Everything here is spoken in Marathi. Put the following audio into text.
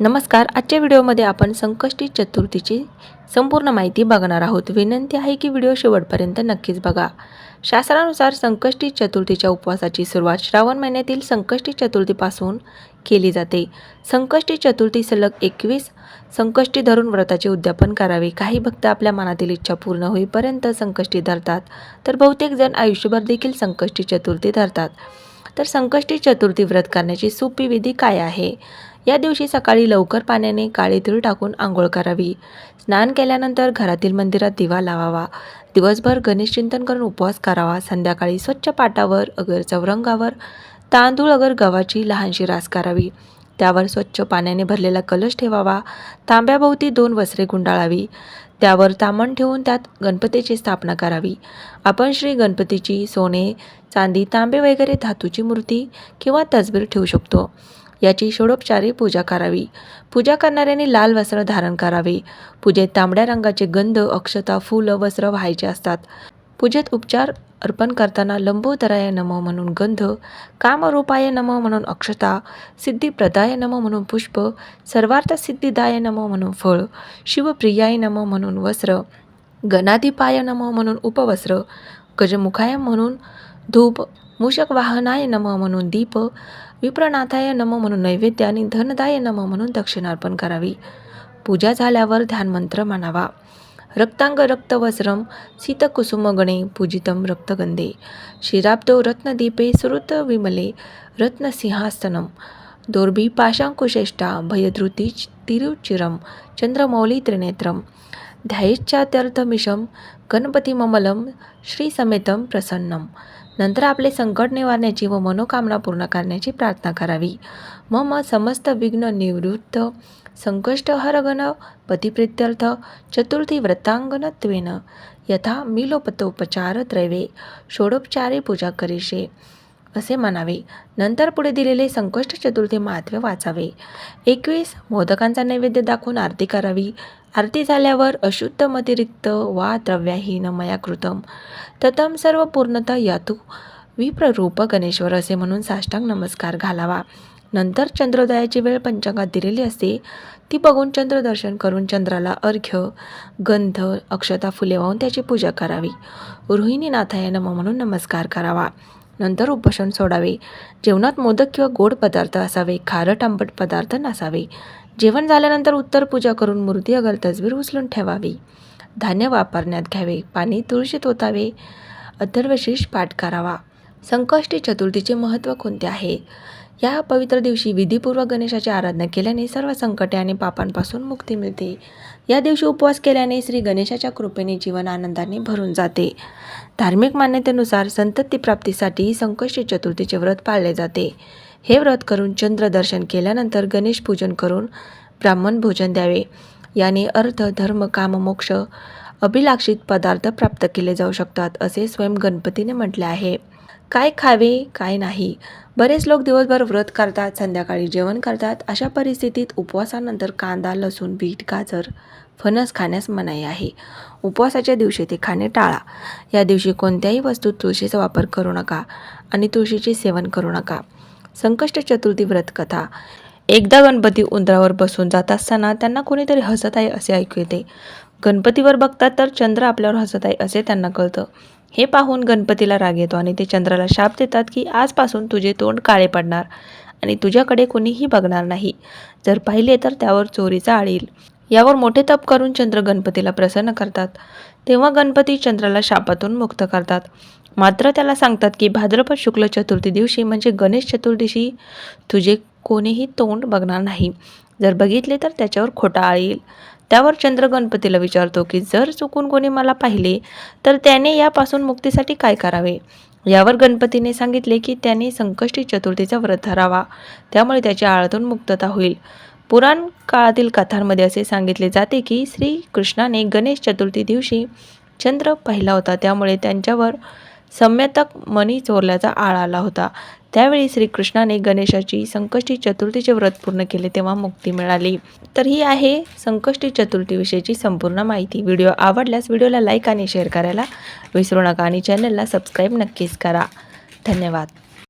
नमस्कार. आजच्या व्हिडिओमध्ये आपण संकष्टी चतुर्थीची संपूर्ण माहिती बघणार आहोत. विनंती आहे की व्हिडिओ शेवटपर्यंत नक्कीच बघा. शास्त्रानुसार संकष्टी चतुर्थीच्या उपवासाची सुरुवात श्रावण महिन्यातील संकष्टी चतुर्थीपासून केली जाते. संकष्टी चतुर्थी सलग 21 संकष्टी धरून व्रताचे उद्यापन करावे. काही भक्त आपल्या मनातील इच्छा पूर्ण होईपर्यंत संकष्टी धरतात, तर बहुतेक जण आयुष्यभर देखील संकष्टी चतुर्थी धरतात. तर संकष्टी चतुर्थी व्रत करण्याची सोपी विधी काय आहे? या दिवशी सकाळी लवकर पाण्याने काळे तीळ टाकून आंघोळ करावी. स्नान केल्यानंतर घरातील मंदिरात दिवा लावावा. दिवसभर गणेश चिंतन करून उपवास करावा. संध्याकाळी स्वच्छ पाटावर अगर चौरंगावर तांदूळ अगर गव्हाची लहानशी रास करावी. त्यावर स्वच्छ पाण्याने भरलेला कलश ठेवावा. तांब्याभोवती 2 वस्त्रे गुंडाळावी. त्यावर तामण ठेवून त्यात गणपतीची स्थापना करावी. आपण श्री गणपतीची सोने, चांदी, तांबे वगैरे धातूची मूर्ती किंवा तसबीर ठेवू शकतो. याची षोडोपचारी पूजा करावी. पूजा करणाऱ्यांनी लाल वस्त्र धारण करावे. पूजेत तांबड्या रंगाचे गंध, अक्षता, फुलं, वस्त्र व्हायचे असतात. पूजेत उपचार अर्पण करताना लंबोदराय नमः म्हणून गंध, कामरूपाय नमः म्हणून अक्षता, सिद्धिप्रदाय नमः म्हणून पुष्प, सर्वार्थ सिद्धिदाय नमः म्हणून फळ, शिवप्रियाय नमः म्हणून वस्त्र, गणाधिपाय नमः म्हणून उपवस्त्र, गजमुखाय म्हणून धूप, मूषक वाहनाय नमः म्हणून दीप, विप्रनाथाय नमः म्हणून नैवेद्य आणि धनदाय नमः म्हणून दक्षिणार्पण करावी. पूजा झाल्यावर ध्यानमंत्र म्हणावा. रक्तांग रक्तवस्त्रम शीतकुसुमगणे पूजितम रक्तगंधे शिराब्दो रत्नदीपे सुरुत विमले रत्नसिंहासनम दोर्भी पाशांकुशेष्टा भयधृती तिरुचिरम चंद्रमौली त्रिनेत्रम ध्यायेच्छात्यर्थमिशम गणपतिममलम श्रीसमेतम प्रसन्नम. नंतर आपले संकट निवारण्याची व मनोकामना पूर्ण करण्याची प्रार्थना करावी. मम समस्त विघ्न निवृत्त संकष्ट हरगण पतिप्रीत्यर्थ चतुर्थी व्रतांगणत्वेन यथा मिलोपतोपचार त्रैवे षोडोपचारे पूजा करिष्ये असे म्हणावे. नंतर पुढे दिलेले संकष्ट चतुर्थी महात्म्य वाचावे. 21 मोदकांचा नैवेद्य दाखवून आरती करावी. आरती झाल्यावर अशुद्ध मतिरिक्त वा द्रव्याहीन मया कृतम ततम सर्व पूर्णतः यातु विप्ररूप गणेश्वर असे म्हणून साष्टांग नमस्कार घालावा. नंतर चंद्रोदयाची वेळ पंचांगात दिलेली असते, ती बघून चंद्रदर्शन करून चंद्राला अर्घ्य, गंध, अक्षता, फुले वाहून त्याची पूजा करावी. रोहिणीनाथाय नमः म्हणून नमस्कार करावा. नंतर उपोषण सोडावे. जेवणात मोदक किंवा गोड पदार्थ असावे, खारट आंबट पदार्थ नसावे. जेवण झाल्यानंतर उत्तर पूजा करून मूर्ती अगर तसबीर उचलून ठेवावी. धान्य वापरण्यात घ्यावे. पाणी तुळशीत ओतावे. अथर्वशीर्ष पाठ करावा. संकष्टी चतुर्थीचे महत्त्व कोणते आहे? या पवित्र दिवशी विधीपूर्वक गणेशाची आराधना केल्याने सर्व संकटे आणि पापांपासून मुक्ती मिळते. या दिवशी उपवास केल्याने श्री गणेशाच्या कृपेने जीवन आनंदाने भरून जाते. धार्मिक मान्यतेनुसार संतती प्राप्तीसाठी संकष्टी चतुर्थीचे व्रत पाळले जाते. हे व्रत करून चंद्र दर्शन केल्यानंतर गणेश पूजन करून ब्राह्मण भोजन द्यावे. याने अर्थ, धर्म, काम, मोक्ष अभिलाषित पदार्थ प्राप्त केले जाऊ शकतात असे स्वयं गणपतीने म्हटले आहे. काय खावे काय नाही? बरेच लोक दिवसभर व्रत करतात, संध्याकाळी जेवण करतात. अशा परिस्थितीत उपवासानंतर कांदा, लसूण, बीट, गाजर, फणस खाण्यास मनाई आहे. उपवासाच्या दिवशी ते खाणे टाळा. या दिवशी कोणत्याही वस्तूत तुळशीचा वापर करू नका आणि तुळशीचे सेवन करू नका. संकष्ट चतुर्थी व्रत कथा. एकदा गणपती उंदरावर बसून जात असताना त्यांना कोणीतरी हसत आहे असे ऐकू येते. गणपतीवर बघतात तर चंद्र आपल्यावर हसत आहे असे त्यांना कळतं. हे पाहून गणपतीला राग येतो आणि ते चंद्राला शाप देतात की आजपासून तुझे तोंड काळे पडणार आणि तुझ्याकडे कोणीही बघणार नाही. जर पाहिले तर त्यावर चोरीचा आळ येईल. यावर मोठे तप करून चंद्र गणपतीला प्रसन्न करतात. तेव्हा गणपती चंद्राला शापातून मुक्त करतात. मात्र त्याला सांगतात की भाद्रपद शुक्ल चतुर्थी दिवशी म्हणजे गणेश चतुर्दशी तुझे कोणीही तोंड बघणार नाही. जर बघितले तर त्याच्यावर खोटा आळ येईल. त्यावर चंद्र गणपतीला विचारतो की जर चुकून कोणी मला पाहिले तर त्याने यापासून मुक्तीसाठी काय करावे? यावर गणपतीने सांगितले की त्याने संकष्टी चतुर्थीचा व्रत धरावा, त्यामुळे त्याच्या आळातून मुक्तता होईल. पुराण काळातील कथांमध्ये असे सांगितले जाते की श्री कृष्णाने गणेश चतुर्थी दिवशी चंद्र पाहिला होता, त्यामुळे त्यांच्यावर सम्यतक मणी चोरल्याचा आळ आला होता. त्यावेळी श्रीकृष्णाने गणेशाची संकष्टी चतुर्थीचे व्रत पूर्ण केले तेव्हा मुक्ती मिळाली. तर ही आहे संकष्टी चतुर्थीविषयीची संपूर्ण माहिती. व्हिडिओ आवडल्यास व्हिडिओला लाईक आणि शेअर करायला विसरू नका आणि चॅनलला सबस्क्राईब नक्कीच करा. धन्यवाद.